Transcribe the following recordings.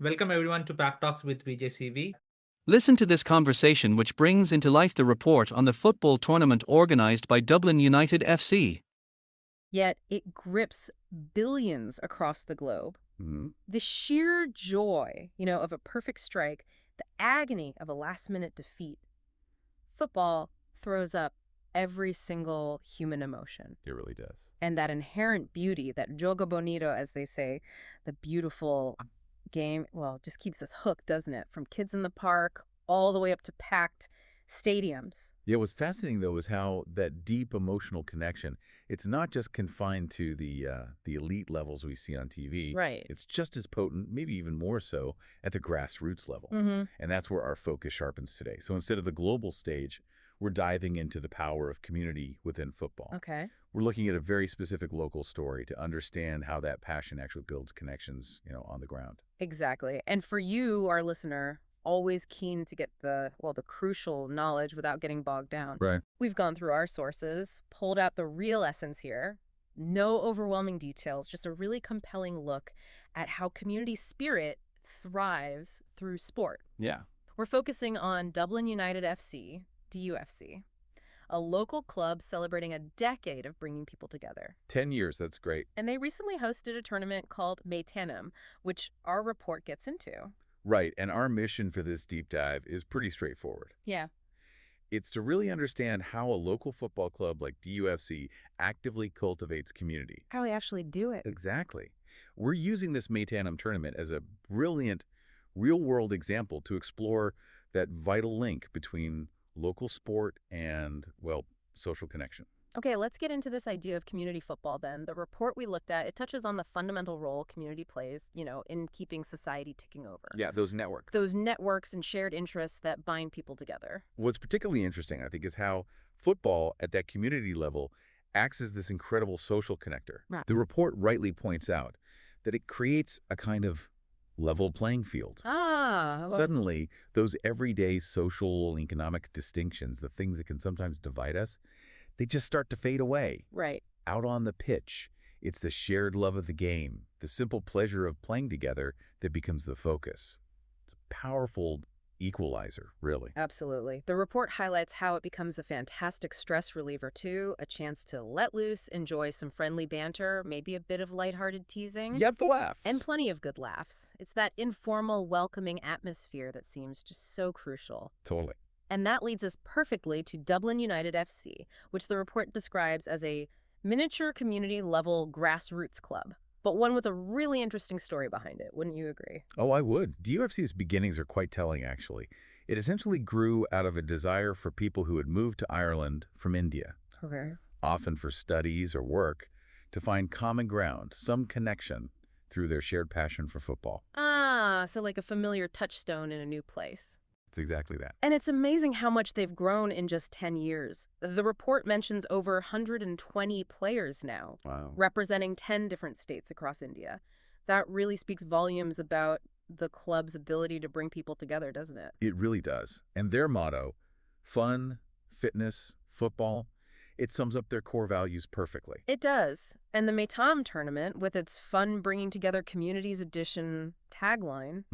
Welcome everyone to Pack Talks with VJCV. Listen to this conversation which brings into life the report on the football tournament organised by Dublin United FC. Yet it grips billions across the globe. The sheer joy, of a perfect strike, the agony of a last-minute defeat. Football throws up every single human emotion. It really does. And that inherent beauty, that jogo bonito, as they say, the beautiful game, well, just keeps us hooked, doesn't it? From kids in the park all the way up to packed stadiums. Yeah, what's fascinating, though, is how that deep emotional connection, it's not just confined to the elite levels we see on TV. Right. It's just as potent, maybe even more so, at the grassroots level. Mm-hmm. And that's where our focus sharpens today. So instead of the global stage, we're diving into the power of community within football. Okay. We're looking at a very specific local story to understand how that passion actually builds connections, on the ground. Exactly. And for you, our listener, always keen to get the crucial knowledge without getting bogged down. Right. We've gone through our sources, pulled out the real essence here. No overwhelming details, just a really compelling look at how community spirit thrives through sport. Yeah. We're focusing on Dublin United FC, DUFC, a local club celebrating a decade of bringing people together. 10 years, that's great. And they recently hosted a tournament called Maitanam, which our report gets into. Right, and our mission for this deep dive is pretty straightforward. Yeah. It's to really understand how a local football club like DUFC actively cultivates community. How we actually do it. Exactly. We're using this Maitanam tournament as a brilliant, real-world example to explore that vital link between local sport and, well, social connection. Okay, let's get into this idea of community football then. The report we looked at, it touches on the fundamental role community plays, in keeping society ticking over. Yeah, those networks. Those networks and shared interests that bind people together. What's particularly interesting, I think, is how football at that community level acts as this incredible social connector. Right. The report rightly points out that it creates a kind of level playing field. Suddenly, those everyday social and economic distinctions, the things that can sometimes divide us, they just start to fade away. Right. Out on the pitch, it's the shared love of the game, the simple pleasure of playing together that becomes the focus. It's a powerful equalizer, really. Absolutely. The report highlights how it becomes a fantastic stress reliever too, a chance to let loose, enjoy some friendly banter, maybe a bit of lighthearted teasing. Yep, the laughs. And plenty of good laughs. It's that informal, welcoming atmosphere that seems just so crucial. Totally. And that leads us perfectly to Dublin United FC, which the report describes as a miniature community-level grassroots club, but one with a really interesting story behind it. Wouldn't you agree? Oh, I would. DUFC's beginnings are quite telling, actually. It essentially grew out of a desire for people who had moved to Ireland from India, Okay. often for studies or work, to find common ground, some connection through their shared passion for football. So like a familiar touchstone in a new place. It's exactly that. And it's amazing how much they've grown in just 10 years. The report mentions over 120 players now, Wow. representing 10 different states across India. That really speaks volumes about the club's ability to bring people together, doesn't it? It really does. And their motto, fun, fitness, football, it sums up their core values perfectly. It does. And the Maitanam tournament, with its fun bringing together communities edition tagline,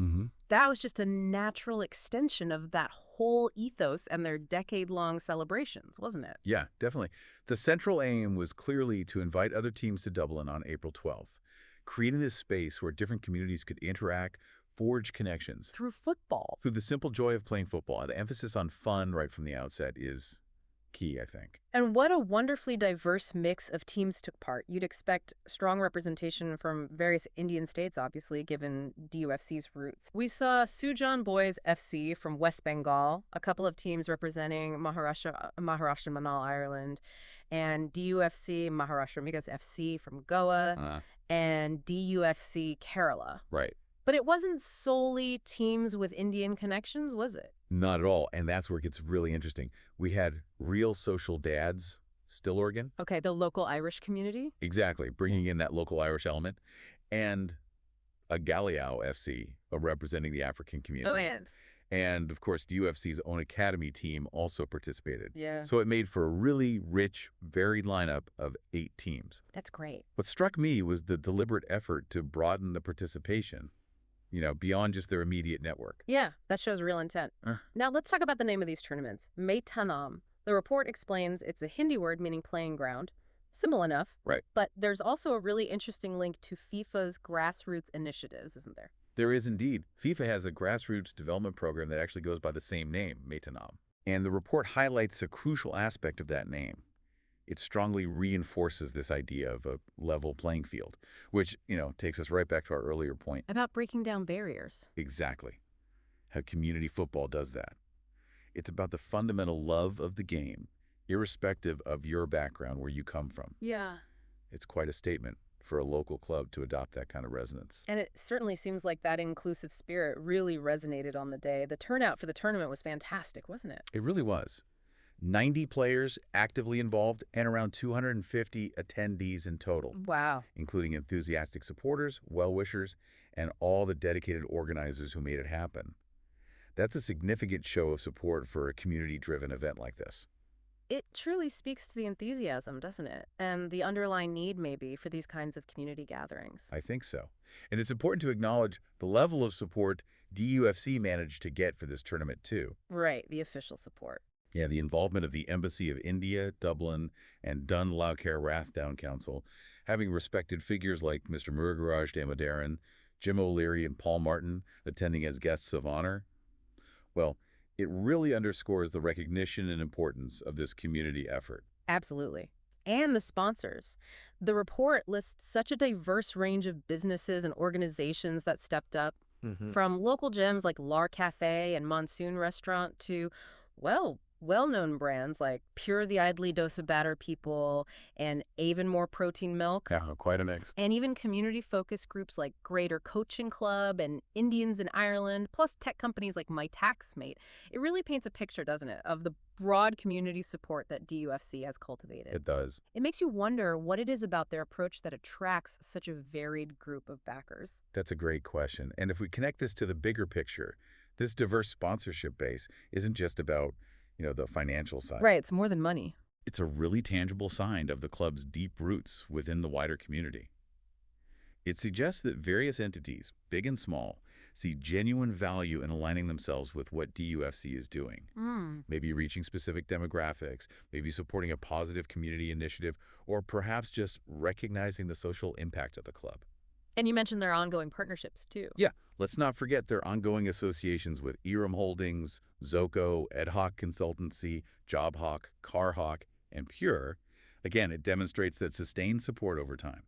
that was just a natural extension of that whole ethos and their decade-long celebrations, wasn't it? Yeah, definitely. The central aim was clearly to invite other teams to Dublin on April 12th, creating this space where different communities could interact, forge connections. Through football. Through the simple joy of playing football. The emphasis on fun right from the outset is key, I think. And what a wonderfully diverse mix of teams took part. You'd expect strong representation from various Indian states, obviously, given DUFC's roots. We saw Sujan Boys FC from West Bengal, a couple of teams representing Maharashtra Manal, Ireland, and DUFC Maharashtra Amigas FC from Goa, and DUFC Kerala. Right. But it wasn't solely teams with Indian connections, was it? Not at all. And that's where it gets really interesting. We had Real Social Dads, Still Oregon. Okay, the local Irish community? Exactly, bringing in that local Irish element. And a Galeão FC, representing the African community. Oh, and? And, of course, the UFC's own academy team also participated. Yeah. So it made for a really rich, varied lineup of 8 teams. That's great. What struck me was the deliberate effort to broaden the participation. beyond just their immediate network. Yeah, that shows real intent. Now let's talk about the name of these tournaments. Maitanam. The report explains it's a Hindi word meaning playing ground. Simple enough. Right. But there's also a really interesting link to FIFA's grassroots initiatives, isn't there? There is indeed. FIFA has a grassroots development program that actually goes by the same name, Maitanam. And the report highlights a crucial aspect of that name. It strongly reinforces this idea of a level playing field, which, takes us right back to our earlier point. About breaking down barriers. Exactly. How community football does that. It's about the fundamental love of the game, irrespective of your background, where you come from. Yeah. It's quite a statement for a local club to adopt that kind of resonance. And it certainly seems like that inclusive spirit really resonated on the day. The turnout for the tournament was fantastic, wasn't it? It really was. 90 players actively involved and around 250 attendees in total. Wow. Including enthusiastic supporters, well-wishers, and all the dedicated organizers who made it happen. That's a significant show of support for a community-driven event like this. It truly speaks to the enthusiasm, doesn't it? And the underlying need, maybe, for these kinds of community gatherings. I think so. And it's important to acknowledge the level of support DUFC managed to get for this tournament, too. Right, the official support. Yeah, the involvement of the Embassy of India, Dublin, and Dun Laocar Rathdown Council, having respected figures like Mr. Murugaraj Damodaran, Jim O'Leary, and Paul Martin attending as guests of honor. Well, it really underscores the recognition and importance of this community effort. Absolutely. And the sponsors. The report lists such a diverse range of businesses and organizations that stepped up, from local gems like Lar Cafe and Monsoon Restaurant to, well-known brands like Pure the Idly Dosa Batter People and Avonmore Protein Milk. Yeah, quite a mix. And even community-focused groups like Greater Coaching Club and Indians in Ireland, plus tech companies like MyTaxMate. It really paints a picture, doesn't it, of the broad community support that DUFC has cultivated. It does. It makes you wonder what it is about their approach that attracts such a varied group of backers. That's a great question. And if we connect this to the bigger picture, this diverse sponsorship base isn't just about the financial side. Right, it's more than money. It's a really tangible sign of the club's deep roots within the wider community. It suggests that various entities, big and small, see genuine value in aligning themselves with what DUFC is doing. Maybe reaching specific demographics, maybe supporting a positive community initiative, or perhaps just recognizing the social impact of the club. And you mentioned their ongoing partnerships, too. Yeah, let's not forget their ongoing associations with Eram Holdings, Zoco, EdHawk Consultancy, JobHawk, CarHawk, and Pure. Again, it demonstrates that sustained support over time.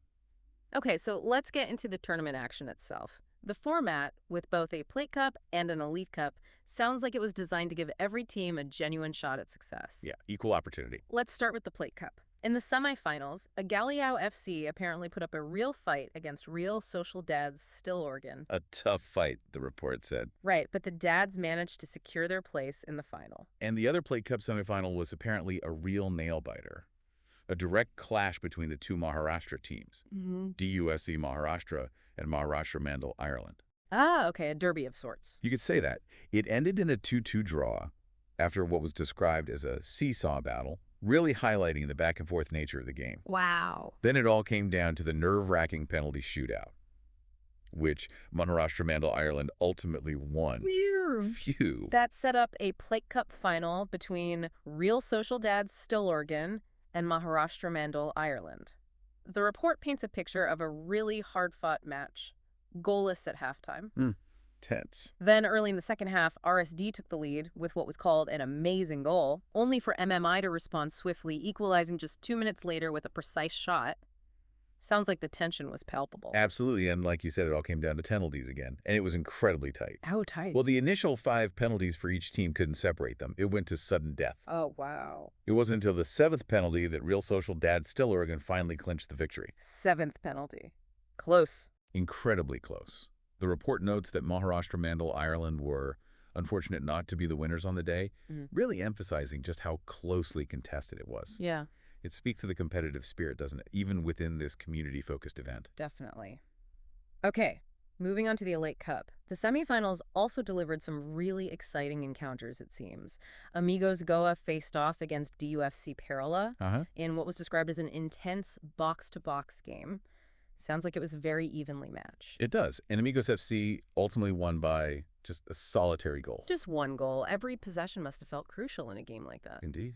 Okay, so let's get into the tournament action itself. The format, with both a Plate Cup and an Elite Cup, sounds like it was designed to give every team a genuine shot at success. Yeah, equal opportunity. Let's start with the Plate Cup. In the semifinals, Galileo FC apparently put up a real fight against Real Social Dads Still Oregon. A tough fight, the report said. Right, but the Dads managed to secure their place in the final. And the other Plate Cup semifinal was apparently a real nail-biter. A direct clash between the two Maharashtra teams, DUFC Maharashtra and Maharashtra Mandal Ireland. Ah, okay, a derby of sorts. You could say that. It ended in a 2-2 draw after what was described as a seesaw battle, really highlighting the back-and-forth nature of the game. Wow. Then it all came down to the nerve-wracking penalty shootout, which Maharashtra Mandal Ireland ultimately won. Phew. That set up a Plate Cup final between Real Social Dads Still Oregon and Maharashtra Mandal Ireland. The report paints a picture of a really hard-fought match, goalless at halftime. Tense. Then early in the second half, RSD took the lead with what was called an amazing goal, only for MMI to respond swiftly, equalizing just 2 minutes later with a precise shot. Sounds like the tension was palpable. Absolutely, and like you said, it all came down to penalties again, and it was incredibly tight. How tight? Well, the initial 5 penalties for each team couldn't separate them. It went to sudden death. Oh, wow. It wasn't until the 7th penalty that Real Social Dad Still Oregon finally clinched the victory. 7th penalty. Close. Incredibly close. The report notes that Maharashtra Mandal Ireland were unfortunate not to be the winners on the day, really emphasizing just how closely contested it was. Yeah. It speaks to the competitive spirit, doesn't it, even within this community-focused event. Definitely. Okay, moving on to the Elite Cup. The semifinals also delivered some really exciting encounters, it seems. Amigos Goa faced off against DUFC Perla in what was described as an intense box-to-box game. Sounds like it was very evenly matched. It does. And Amigos FC ultimately won by just a solitary goal. It's just one goal. Every possession must have felt crucial in a game like that. Indeed.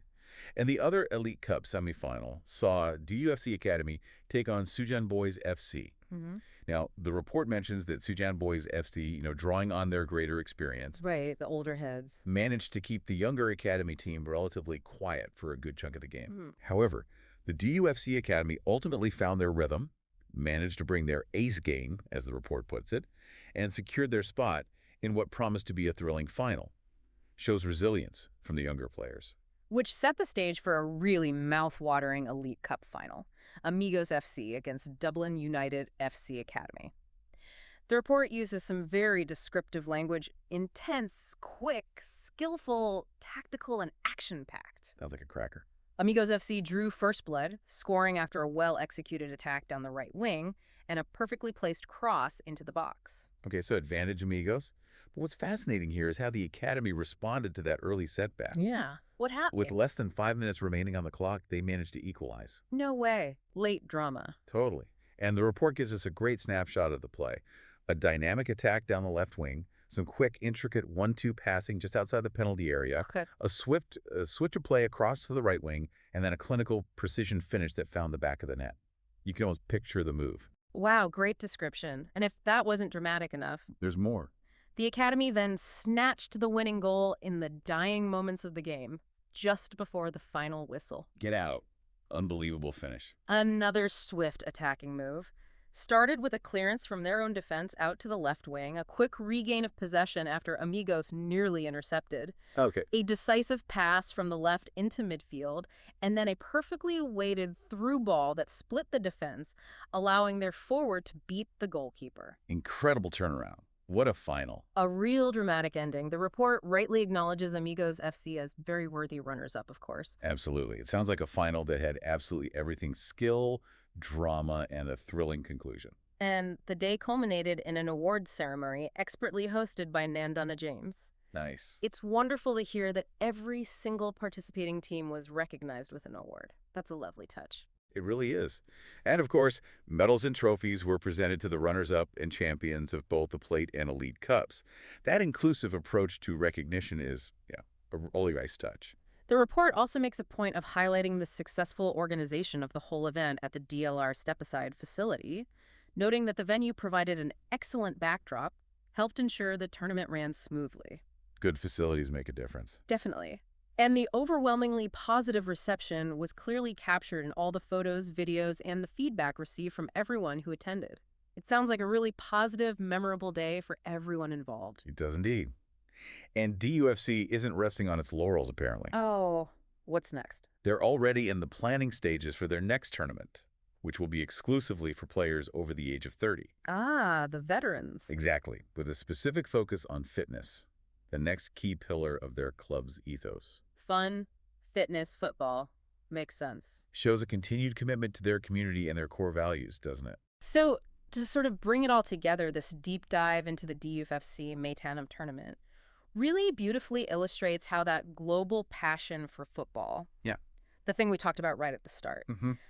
And the other Elite Cup semifinal saw DUFC Academy take on Sujan Boys FC. Now, the report mentions that Sujan Boys FC, drawing on their greater experience, Right, the older heads, managed to keep the younger academy team relatively quiet for a good chunk of the game. However, the DUFC Academy ultimately found their rhythm, managed to bring their ace game, as the report puts it, and secured their spot in what promised to be a thrilling final. Shows resilience from the younger players. which set the stage for a really mouth-watering Elite Cup final. Amigos FC against Dublin United FC Academy. The report uses some very descriptive language: intense, quick, skillful, tactical, and action-packed. Sounds like a cracker. Amigos FC drew first blood, scoring after a well-executed attack down the right wing and a perfectly placed cross into the box. Okay, so advantage Amigos. But what's fascinating here is how the academy responded to that early setback. Yeah. What happened? With less than 5 minutes remaining on the clock, they managed to equalize. No way. Late drama. Totally. And the report gives us a great snapshot of the play. A dynamic attack down the left wing, some quick, intricate 1-2 passing just outside the penalty area, Okay. a swift switch of play across to the right wing, and then a clinical precision finish that found the back of the net. You can almost picture the move. Wow, great description. And if that wasn't dramatic enough, There's more. the Academy then snatched the winning goal in the dying moments of the game, just before the final whistle. Get out. Unbelievable finish. Another swift attacking move. Started with a clearance from their own defense out to the left wing, a quick regain of possession after Amigos nearly intercepted, Okay. a decisive pass from the left into midfield, and then a perfectly weighted through ball that split the defense, allowing their forward to beat the goalkeeper. Incredible turnaround. What a final. A real dramatic ending. The report rightly acknowledges Amigos FC as very worthy runners-up, of course. Absolutely. It sounds like a final that had absolutely everything: skill, drama, and a thrilling conclusion. And the day culminated in an awards ceremony expertly hosted by Nandana James. Nice. It's wonderful to hear that every single participating team was recognized with an award. That's a lovely touch. It really is. And of course, medals and trophies were presented to the runners-up and champions of both the Plate and Elite Cups. That inclusive approach to recognition is, a really nice touch. The report also makes a point of highlighting the successful organization of the whole event at the DLR Step-Aside facility, noting that the venue provided an excellent backdrop, helped ensure the tournament ran smoothly. Good facilities make a difference. Definitely. And the overwhelmingly positive reception was clearly captured in all the photos, videos, and the feedback received from everyone who attended. It sounds like a really positive, memorable day for everyone involved. It does indeed. And DUFC isn't resting on its laurels, apparently. Oh, what's next? They're already in the planning stages for their next tournament, which will be exclusively for players over the age of 30. Ah, the veterans. Exactly, with a specific focus on fitness, the next key pillar of their club's ethos. Fun, fitness, football. Makes sense. Shows a continued commitment to their community and their core values, doesn't it? So, to sort of bring it all together, this deep dive into the DUFC Maitanam tournament really beautifully illustrates how that global passion for football, the thing we talked about right at the start,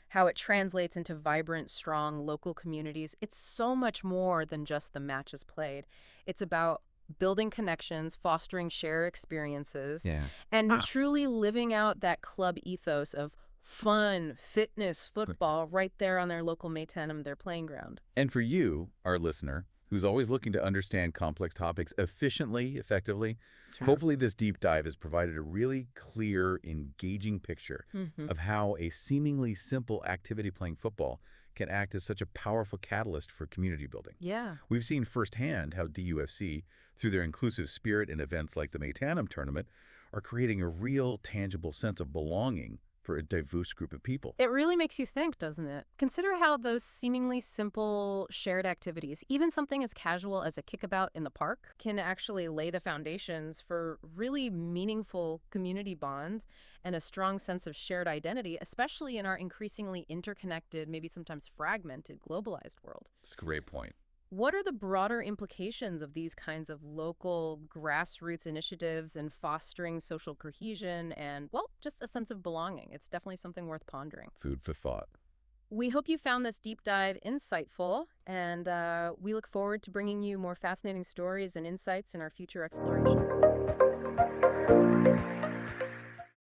how it translates into vibrant, strong local communities. It's so much more than just the matches played. It's about building connections, fostering shared experiences, and truly living out that club ethos of fun, fitness, football right there on their local Maitanam, their playing ground. And for you, our listener, who's always looking to understand complex topics efficiently, effectively, hopefully this deep dive has provided a really clear, engaging picture of how a seemingly simple activity playing football can act as such a powerful catalyst for community building. Yeah. We've seen firsthand how DUFC, through their inclusive spirit in events like the Maitanam tournament, are creating a real, tangible sense of belonging for a diverse group of people. It really makes you think, doesn't it? Consider how those seemingly simple shared activities, even something as casual as a kickabout in the park, can actually lay the foundations for really meaningful community bonds and a strong sense of shared identity, especially in our increasingly interconnected, maybe sometimes fragmented, globalized world. That's a great point. What are the broader implications of these kinds of local grassroots initiatives in fostering social cohesion and, well, just a sense of belonging? It's definitely something worth pondering. Food for thought. We hope you found this deep dive insightful, and we look forward to bringing you more fascinating stories and insights in our future explorations.